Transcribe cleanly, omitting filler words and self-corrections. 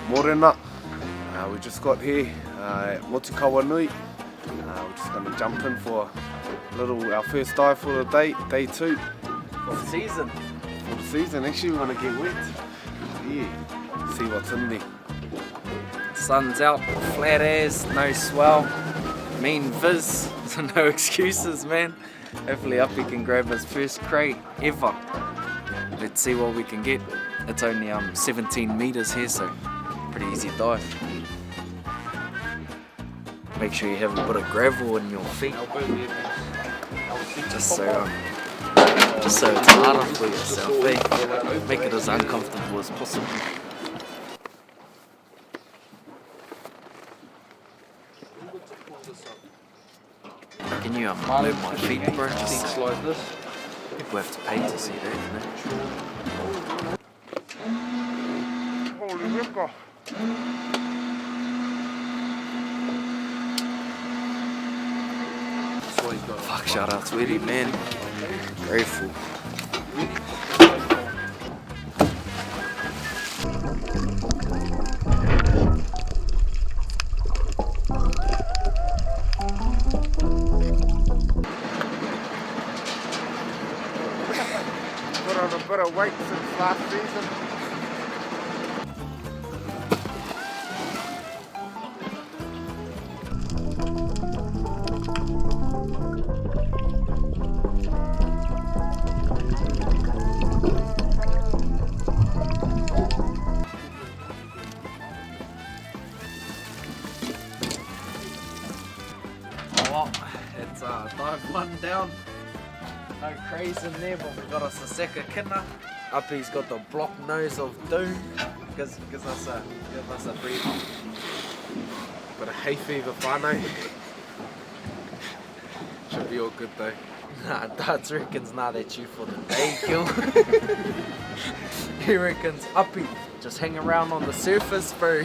Morena. We just got here at Motukawa Nui. We're just going to jump in for our first dive for the day, day 2. For the season. For the season, actually we're going to get wet. Yeah, see what's in there. Sun's out, flat as, no swell, mean viz, so no excuses, man. Hopefully Uppy can grab his first crate ever. Let's see what we can get. It's only 17 meters here, so pretty easy dive. Make sure you have a bit of gravel in your feet, just so it's harder for yourself, eh? Make it as uncomfortable as possible. Can you move my feet, bro? Just like this. People have to pay to see that, you know? Holy liquor! Fuck, shout out to Eddie, man. Grateful. Put on a bit of weight since last season. Well, it's dive 1 down. No craze in there, but we got us a second kinna. Uppy's got the block nose of doom. Gives us a breather. Got a hay fever whānau. Should be all good though. Nah, Dutch reckons that's you for the day, kill. He reckons Uppy, just hang around on the surface, bro.